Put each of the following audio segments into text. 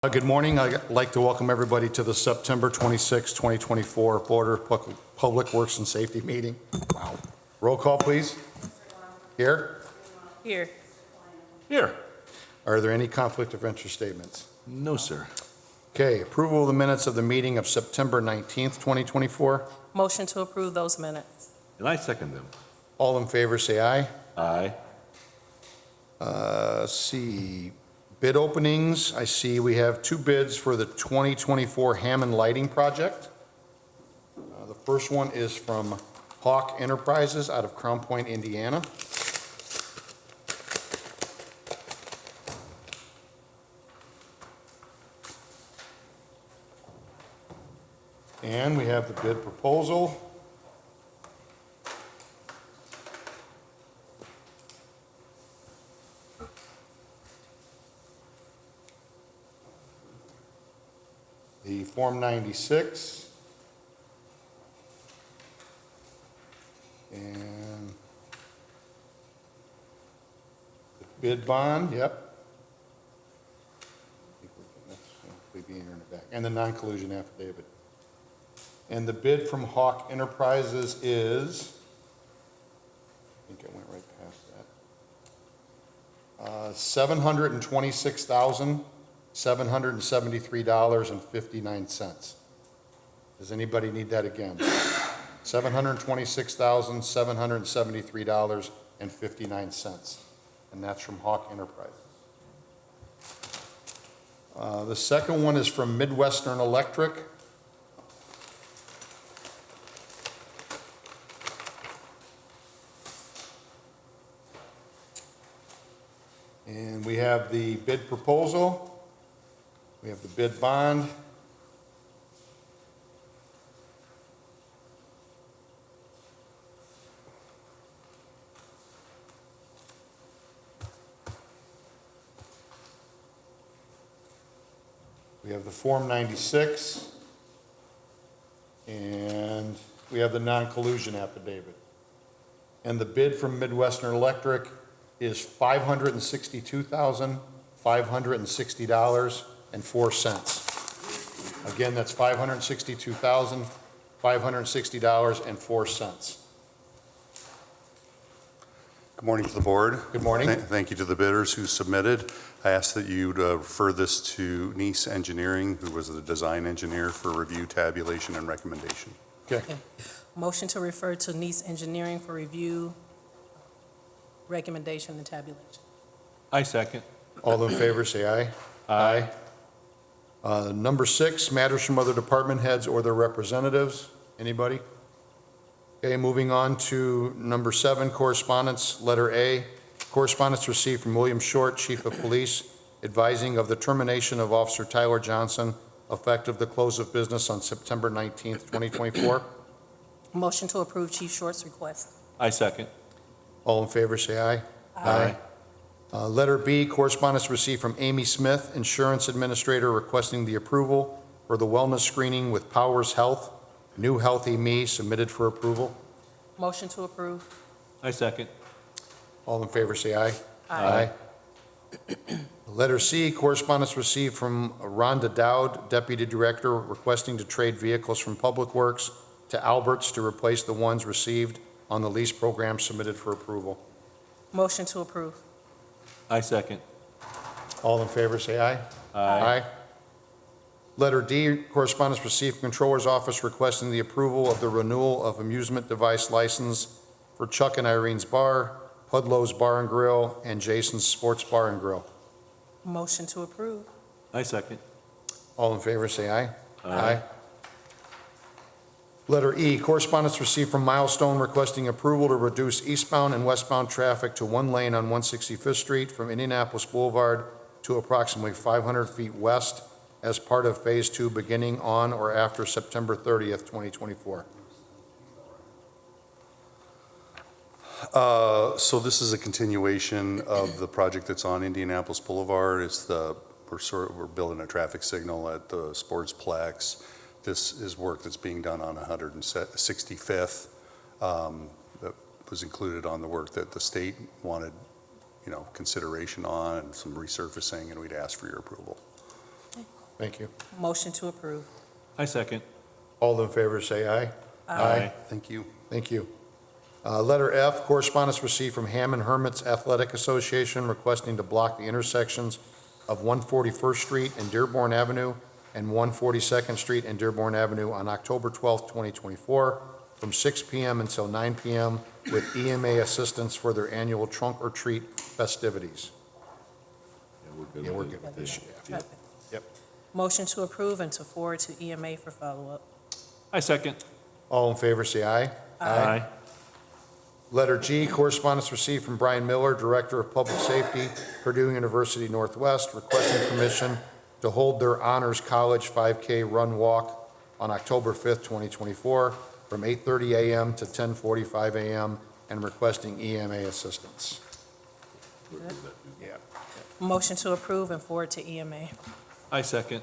Good morning. I'd like to welcome everybody to the September 26, 2024 Board of Public Works and Safety meeting. Wow. Roll call, please. Here? Here. Here. Are there any conflict of interest statements? No, sir. Okay, approval of the minutes of the meeting of September 19th, 2024. Motion to approve those minutes. And I second them. All in favor, say aye. Aye. See, bid openings. I see we have two bids for the 2024 Hammond lighting project. The first one is from Hawk Enterprises out of Crown Point, Indiana. And we have the bid proposal. The Form 96. And the bid bond, yep. I think that's going to be in here in the back. And the non-collusion affidavit. And the bid from Hawk Enterprises is, I think I went right past that, $726,773.59. Does anybody need that again? $726,773.59. And that's from Hawk Enterprises. The second one is from Midwestern Electric. And we have the bid proposal, we have the bid bond, we have the Form 96, and we have the non-collusion affidavit. And the bid from Midwestern Electric is $562,560.04. Again, that's $562,560.04. Good morning to the board. Good morning. Thank you to the bidders who submitted. I ask that you'd refer this to Nice Engineering, who was the design engineer, for review, tabulation, and recommendation. Okay. Motion to refer to Nice Engineering for review, recommendation, and tabulation. I second. All in favor, say aye. Aye. Number 6, matters from other department heads or their representatives. Anybody? Okay, moving on to number 7, correspondence, letter A. Correspondence received from William Short, Chief of Police, advising of the termination of Officer Tyler Johnson, effective the close of business on September 19th, 2024. Motion to approve Chief Short's request. I second. All in favor, say aye. Aye. Letter B, correspondence received from Amy Smith, Insurance Administrator, requesting the approval for the wellness screening with Powers Health, New Healthy Me, submitted for approval. Motion to approve. I second. All in favor, say aye. Aye. Letter C, correspondence received from Rhonda Dowd, Deputy Director, requesting to trade vehicles from Public Works to Alberts to replace the ones received on the lease program, submitted for approval. Motion to approve. I second. All in favor, say aye. Aye. Letter D, correspondence received from Controller's Office requesting the approval of the renewal of amusement device license for Chuck and Irene's Bar, Pudlow's Bar and Grill, and Jason's Sports Bar and Grill. Motion to approve. I second. All in favor, say aye. Aye. Letter E, correspondence received from Milestone requesting approval to reduce eastbound and westbound traffic to one lane on 165th Street from Indianapolis Boulevard to approximately 500 feet west as part of Phase 2 beginning on or after September 30th, 2024. So this is a continuation of the project that's on Indianapolis Boulevard. We're building a traffic signal at the Sportsplex. This is work that's being done on 165th. That was included on the work that the state wanted, consideration on, and some resurfacing, and we'd ask for your approval. Thank you. Motion to approve. I second. All in favor, say aye. Thank you. Thank you. Letter F, correspondence received from Hammond Hermits Athletic Association requesting to block the intersections of 141st Street and Dearborn Avenue and 142nd Street and Dearborn Avenue on October 12th, 2024, from 6 p.m. until 9 p.m. with EMA assistance for their annual trunk or treat festivities. Yeah, we're good with this. Yeah. Perfect. Yep. Motion to approve and to forward to EMA for follow-up. I second. All in favor, say aye. Aye. Letter G, correspondence received from Brian Miller, Director of Public Safety, Purdue University Northwest, requesting permission to hold their Honors College 5K Run Walk on October 5th, 2024, from 8:30 a.m. to 10:45 a.m., and requesting EMA assistance. Yeah. Motion to approve and forward to EMA. I second.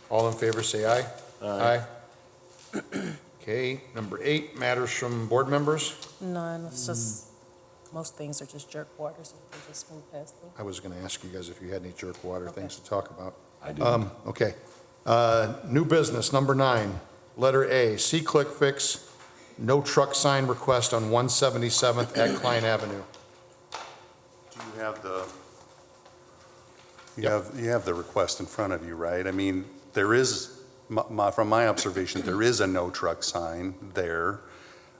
All in favor, say aye. Aye. Okay, number 8, matters from board members. None, it's just, most things are just jerk water, so we just move past them. I was going to ask you guys if you had any jerk water Okay. things to talk about. I do. Okay. New business, number 9, letter A, C-Click Fix, no truck sign request on 177th at Klein Avenue. Do you have the, Yep. you have the request in front of you, right? I mean, there is, from my observation, there is a no truck sign there.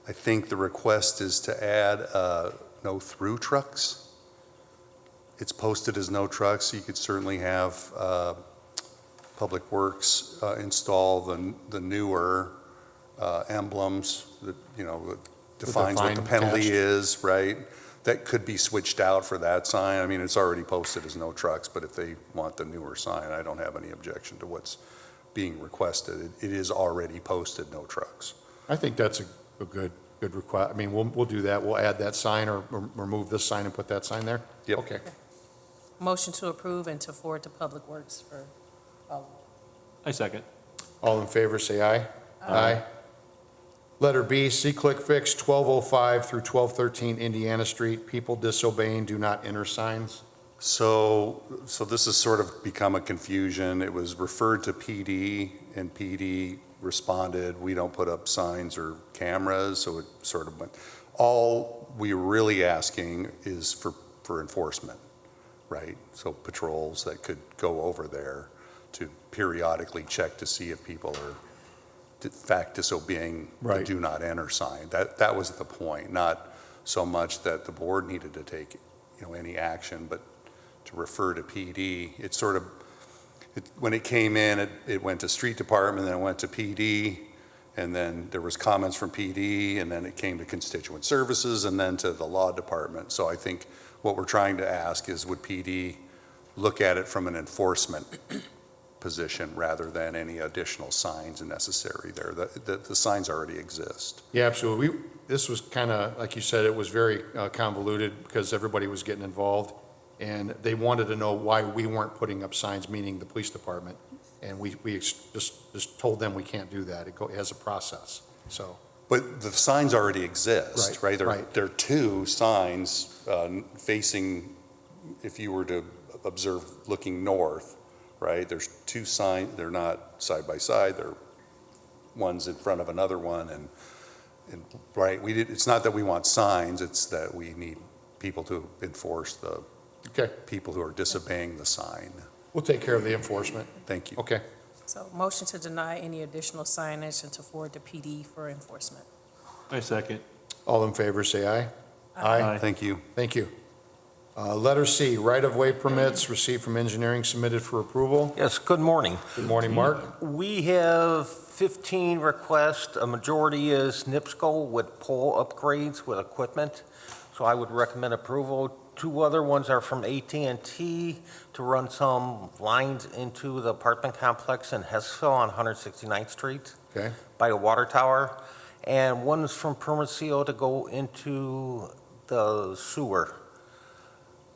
I think the request is to add no through trucks. It's posted as no trucks, so you could certainly have Public Works install the newer emblems that, you know, that defines what the defined penalty hatched. is, right? That could be switched out for that sign. I mean, it's already posted as no trucks, but if they want the newer sign, I don't have any objection to what's being requested. It is already posted, no trucks. I think that's a good request. I mean, we'll do that. We'll add that sign or remove this sign and put that sign there? Yep. Okay. Motion to approve and to forward to Public Works for follow-up. I second. All in favor, say aye. Aye. Letter B, C-Click Fix, 1205 through 1213 Indiana Street, people disobeying do not enter signs. So this has sort of become a confusion. It was referred to PD, and PD responded, we don't put up signs or cameras, so it sort of went. All we're really asking is for enforcement, right? So patrols that could go over there to periodically check to see if people are in fact disobeying the Right. do not enter sign. That was the point, not so much that the board needed to take, you know, any action, but to refer to PD. It sort of, when it came in, it went to street department, then it went to PD, and then there was comments from PD, and then it came to constituent services, and then to the law department. So I think what we're trying to ask is, would PD look at it from an enforcement position rather than any additional signs necessary there? The signs already exist. Yeah, absolutely. This was kind of, like you said, it was very convoluted because everybody was getting involved, and they wanted to know why we weren't putting up signs, meaning the police department. And we just told them we can't do that. It has a process, so. But the signs already exist, Right, right? right. There are two signs facing, if you were to observe looking north, right? There's two signs, they're not side by side, they're one's in front of another one, and right, it's not that we want signs, it's that we need people to enforce the Okay, people who are disobeying the sign. we'll take care of the enforcement. Thank you. Okay. So motion to deny any additional signage and to forward to PD for enforcement. I second. All in favor, say aye. Aye. Thank you. Thank you. Letter C, right-of-way permits received from engineering submitted for approval. Yes, good morning. Good morning, Mark. We have 15 requests. A majority is NIPSCO with pole upgrades with equipment, so I would recommend approval. 2 other ones are from AT&T to run some lines into the apartment complex in Hessville on 169th Street Okay, by a water tower. And one is from Permacio to go into the sewer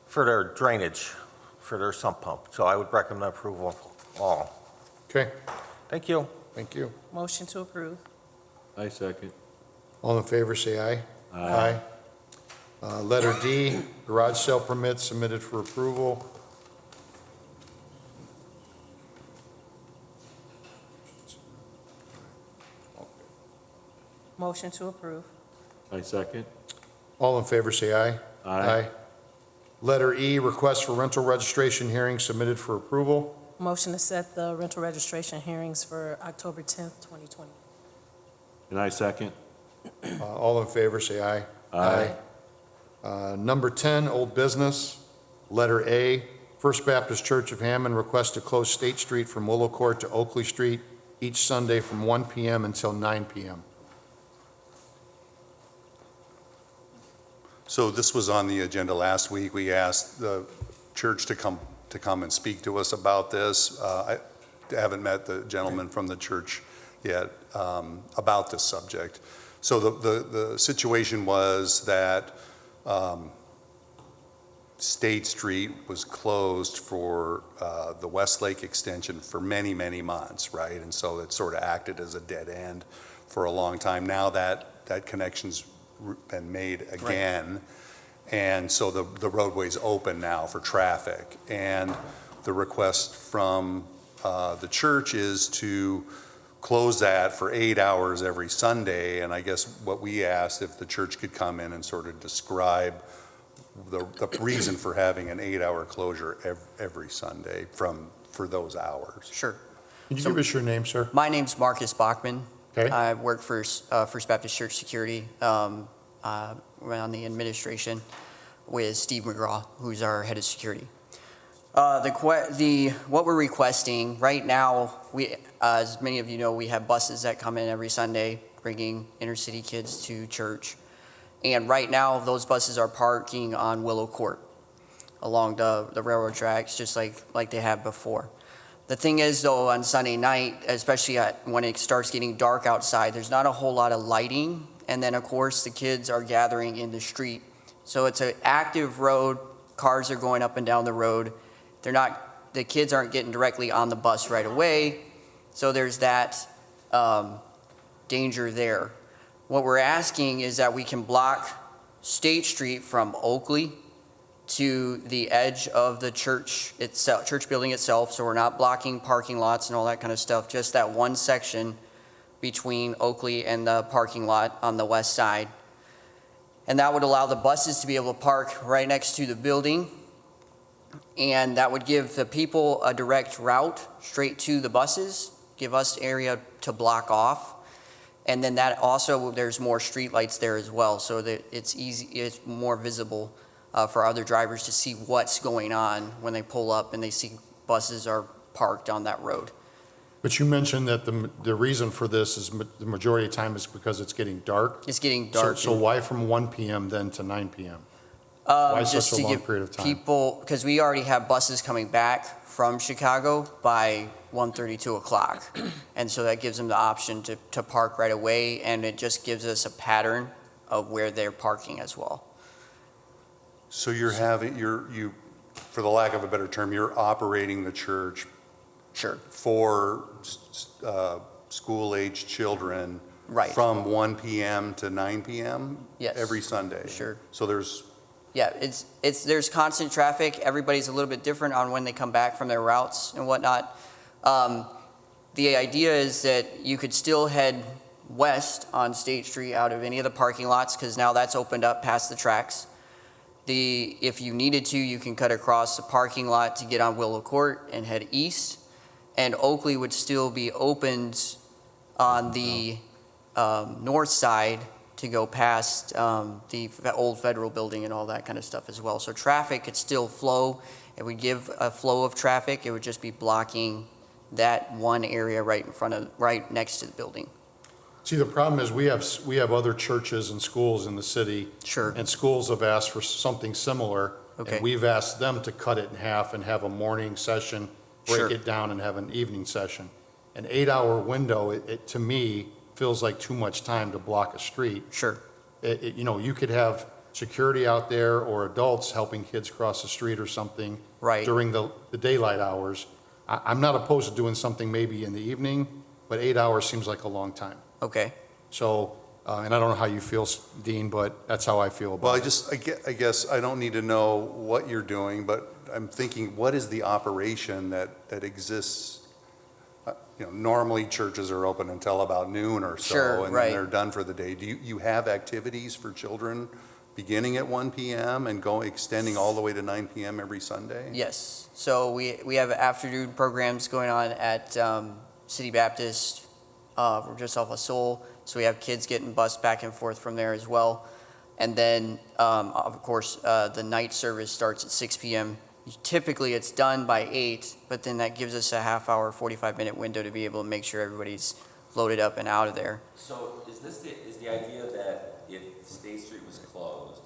for their drainage, for their sump pump. So I would recommend approval of all. okay, Thank you. thank you. Motion to approve. I second. All in favor, say aye. Aye. Letter D, garage sale permits submitted for approval. Motion to approve. I second. All in favor, say aye. Aye. Letter E, request for rental registration hearing submitted for approval. Motion to set the rental registration hearings for October 10th, 2020. And I second. All in favor, say aye. Aye. Number 10, old business. Letter A, First Baptist Church of Hammond requests to close State Street from Willow Court to Oakley Street each Sunday from 1 p.m. until 9 p.m. So this was on the agenda last week. We asked the church to come and speak to us about this. I haven't met the gentleman from the church yet about this subject. So the situation was that State Street was closed for the Westlake extension for many, many months, right? And so it sort of acted as a dead end for a long time. Now that connection's been made again. And so the roadway's open now for traffic. And the request from the church is to close that for 8 hours every Sunday. And I guess what we asked if the church could come in and sort of describe the reason for having an 8-hour closure every Sunday for those hours. Sure. Can you give us your name, sir? My name's Marcus Bachman. Okay. I work for First Baptist Church Security. We're on the administration with Steve McGraw, who's our head of security. What we're requesting right now, as many of you know, we have buses that come in every Sunday bringing inner city kids to church. And right now, those buses are parking on Willow Court along the railroad tracks, just like they have before. The thing is, though, on Sunday night, especially when it starts getting dark outside, there's not a whole lot of lighting. And then, of course, the kids are gathering in the street. So it's an active road. Cars are going up and down the road. The kids aren't getting directly on the bus right away. So there's that danger there. What we're asking is that we can block State Street from Oakley to the edge of the church itself, church building itself. So we're not blocking parking lots and all that kind of stuff, just that one section between Oakley and the parking lot on the west side. And that would allow the buses to be able to park right next to the building. And that would give the people a direct route straight to the buses, give us area to block off. And then that also, there's more street lights there as well, so that it's more visible for other drivers to see what's going on when they pull up and they see buses are parked on that road. But you mentioned that the reason for this is the majority of the time is because it's getting dark. It's getting dark. So why from 1 p.m. then to 9 p.m.? Why just such a to long give period of time? people, because we already have buses coming back from Chicago by 1:30, 2 o'clock. And so that gives them the option to park right away, and it just gives us a pattern of where they're parking as well. So you, for the lack of a better term, you're operating the church Sure. for school-aged children Right. from 1 p.m. to 9 p.m. Yes. every Sunday. Sure. So there's, Yeah, there's constant traffic. Everybody's a little bit different on when they come back from their routes and whatnot. The idea is that you could still head west on State Street out of any of the parking lots, because now that's opened up past the tracks. If you needed to, you can cut across the parking lot to get on Willow Court and head east. And Oakley would still be opened on the north side to go past the old federal building and all that kind of stuff as well. So traffic could still flow. It would give a flow of traffic. It would just be blocking that one area right next to the building. See, the problem is we have other churches and schools in the city. Sure. And schools have asked for something similar. Okay. And we've asked them to cut it in half and have a morning session, Sure. break it down and have an evening session. An 8-hour window, it to me, feels like too much time to block a street. Sure. You could have security out there or adults helping kids cross the street or something. Right. During the daylight hours. I'm not opposed to doing something maybe in the evening, but 8 hours seems like a long time. Okay. So, and I don't know how you feel, Dean, but that's how I feel well, about it. I guess I don't need to know what you're doing, but I'm thinking, what is the operation that exists? normally churches are open until about noon or so. Sure, And right. then they're done for the day. Do you have activities for children beginning at 1 PM and extending all the way to 9 PM every Sunday? Yes, so we have afternoon programs going on at City Baptist, we're just off of Seoul, so we have kids getting bused back and forth from there as well. And then, of course, the night service starts at 6 PM. Typically, it's done by 8, but then that gives us a half hour, 45-minute window to be able to make sure everybody's loaded up and out of there. So is the idea that if State Street was closed,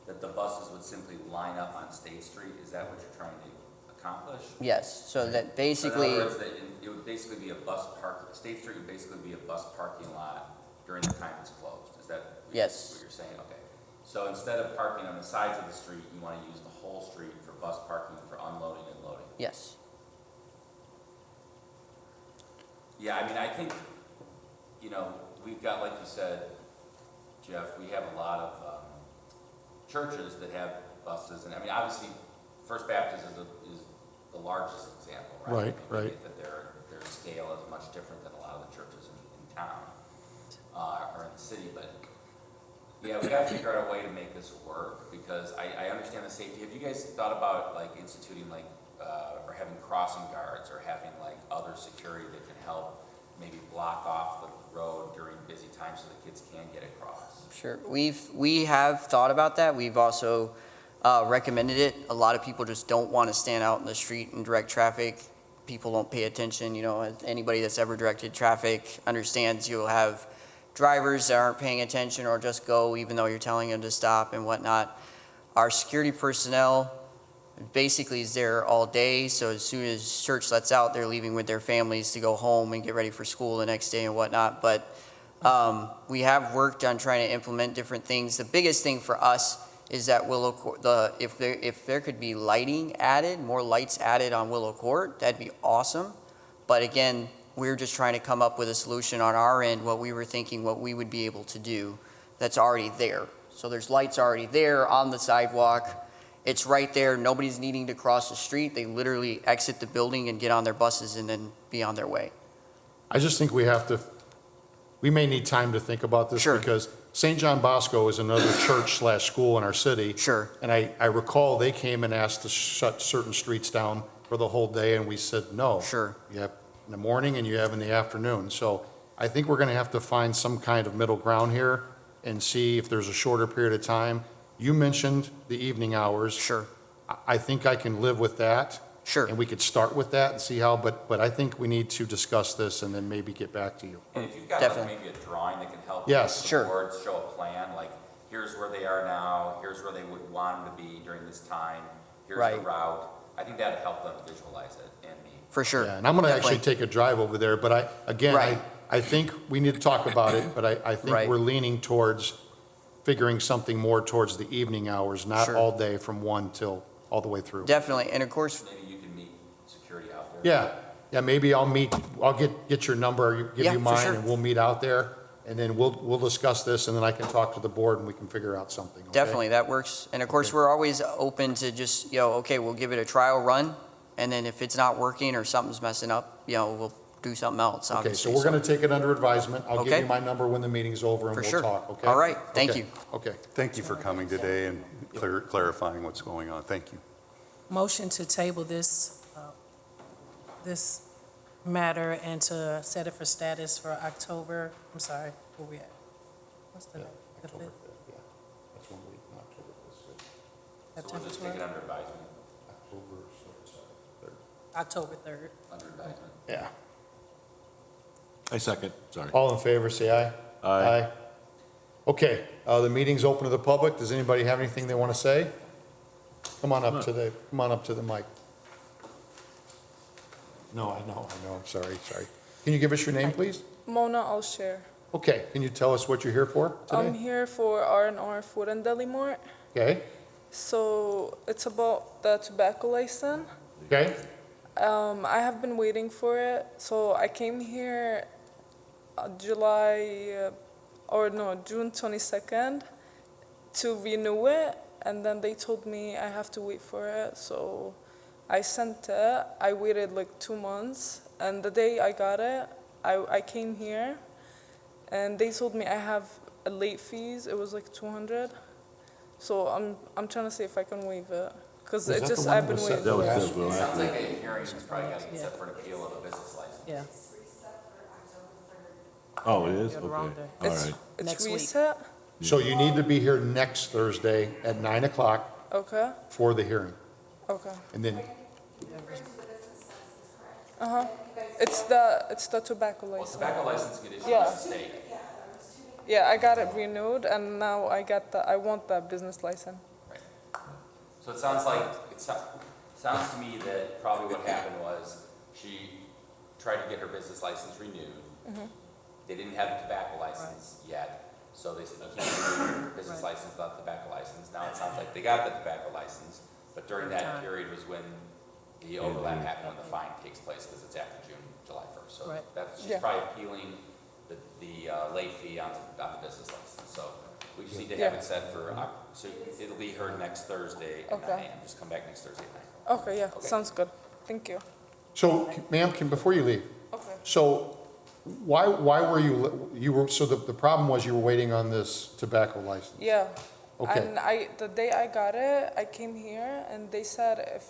that the buses would simply line up on State Street? Is that what you're trying to accomplish? Yes, so that So basically, in other words, that it would basically be a bus park, State Street would basically be a bus parking lot during the time it's closed. Is that Yes. what you're saying? Okay. So instead of parking on the sides of the street, you want to use the whole street for bus parking for unloading and loading? yes, Yeah, I mean, I think, we've got, like you said, Jeff, we have a lot of churches that have buses, and I mean, obviously, First Baptist is the largest example, right? Right. That their scale is much different than a lot of the churches in town, or in the city, but, yeah, we gotta figure out a way to make this work, because I understand the safety. Have you guys thought about, like, instituting, like, or having crossing guards, or having, like, other security that can help maybe block off the road during busy times so the kids can get across? sure. We have thought about that. We've also recommended it. A lot of people just don't want to stand out in the street and direct traffic. People don't pay attention, anybody that's ever directed traffic understands you'll have drivers that aren't paying attention or just go even though you're telling them to stop and whatnot. Our security personnel basically is there all day, so as soon as church lets out, they're leaving with their families to go home and get ready for school the next day and whatnot. But we have worked on trying to implement different things. The biggest thing for us is that if there could be lighting added, more lights added on Willow Court, that'd be awesome. But again, we're just trying to come up with a solution on our end, what we were thinking, what we would be able to do that's already there. So there's lights already there on the sidewalk. It's right there. Nobody's needing to cross the street. They literally exit the building and get on their buses and then be on their way. I just think we may need time to think about this. Sure. Because St. John Bosco is another church/school in our city. Sure. And I recall they came and asked to shut certain streets down for the whole day, and we said, no. Sure. You have in the morning and you have in the afternoon. So I think we're going to have to find some kind of middle ground here and see if there's a shorter period of time. You mentioned the evening hours. Sure. I think I can live with that. Sure. And we could start with that and see how, but I think we need to discuss this and then maybe get back to you. And if you've got like Definitely. maybe a drawing that can help. Yes. the Sure. board show a plan, like, here's where they are now, here's where they would want them to be during this time, here's the Right. route. I think that'd help them visualize it and me. For sure. Yeah, and I'm going to actually Definitely. take a drive over there, but Right. I think we need to talk about it, but I think Right. we're leaning towards figuring something more towards the evening hours, not Sure. all day from 1 till all the way through. Definitely. And of course, Maybe you can meet security out there. Yeah, maybe I'll get your number, give Yeah, you for mine, sure. and we'll meet out there, and then we'll discuss this, and then I can talk to the board, and we can figure out something, okay? definitely, that works. And of course, we're always open to just, okay, we'll give it a trial run. And then if it's not working or something's messing up, we'll do something else, Okay, obviously. so we're going to take it under advisement. I'll give Okay. you my number when the meeting's over, and For we'll sure. talk, okay? All right, thank Okay, you. Okay. Thank you for coming today and clarifying what's going on. Thank you. Motion to table this matter and to set it for status for October, I'm sorry, where we at? What's the, Yeah, the October 5th? 5th, yeah. That's one week, not October 5th, So we'll September just take it 12th? under advisement, October 3rd. October 3rd. under advisement. Yeah. I second, sorry. All in favor, say aye. Aye. Okay, the meeting's open to the public. Does anybody have anything they want to say? Come on up to the mic. No, I know, I'm sorry. Can you give us your name, please? Mona, I'll share. Okay, can you tell us what you're here for I'm today? here for R&R Food and Deli Mart. Okay, So it's about the tobacco license. okay, I have been waiting for it. So I came here June 22nd to renew it. And then they told me I have to wait for it. So I sent it. I waited like 2 months. and the day I got it, I came here, and they told me I have a late fees. It was like 200. So I'm trying to see if I can waive it, because Was it that the just one I've that been was set waiting. for That was last- the It sounds like last. a hearing is probably got to get Yeah. set for an appeal of a business license. Yeah. Oh, it is? You're wrong Okay, there. all right. It's Next week. reset. So you need to be here next Thursday at 9 o'clock Okay. for the hearing. Okay. And then, It's the tobacco Well, license. tobacco license get issued Yeah. by the state. Yeah, I got it renewed, and now I want the business license. Right. So it sounds like, sounds to me that probably what happened was she tried to get her business license renewed. They didn't have the tobacco license yet, so they said, you can't renew your business Right. license without the tobacco license. Now it sounds like they got the tobacco license, but during that period was when the overlap happened, when the fine takes place, because it's after July 1st. So Right. that's, she's Yeah. probably appealing the late fee on the business license. So we just need to have Yeah. it set for, so it'll be heard next Thursday at 9 Okay. a.m. Just come back next Thursday at 9. Okay, yeah, Okay. sounds good. Thank you. so, ma'am, before you leave, Okay. so why were you were, so the problem was you were waiting on this tobacco license? Yeah. Okay. And the day I got it, I came here and they said if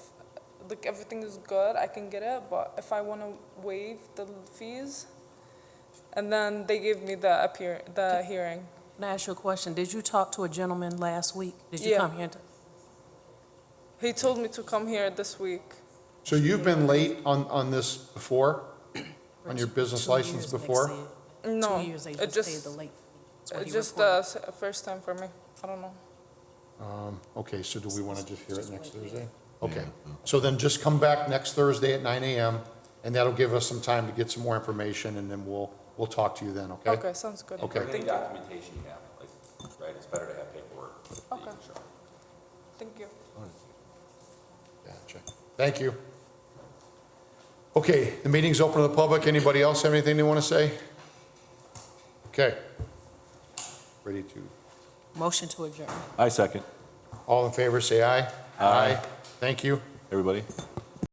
like everything is good, I can get it, but if I want to waive the fees, and then they gave me the hearing. Can I ask you a question? Did you talk to a gentleman last week? Did you Yeah. come here? He told me to come here this week. So you've been late on this before? On your business 2 license years, Nick before? said. No, 2 years, they it just paid just- the late. That's what It's he just reported. the first time for me. I don't know. Okay, so do we want to just hear it next Thursday? Okay, Yeah. so then just come back next Thursday at 9 a.m., and that'll give us some time to get some more information, and then we'll talk to you then, okay? Okay, sounds good. Okay. Bring any documentation you have, like, right, it's better to have paperwork that you Okay. can show. Thank you. Gotcha. Thank you. Okay, the meeting's open to the public. Anybody else have anything they want to say? Okay. Ready to, Motion to adjourn. I second. all in favor, say aye. Aye. Thank you. Everybody?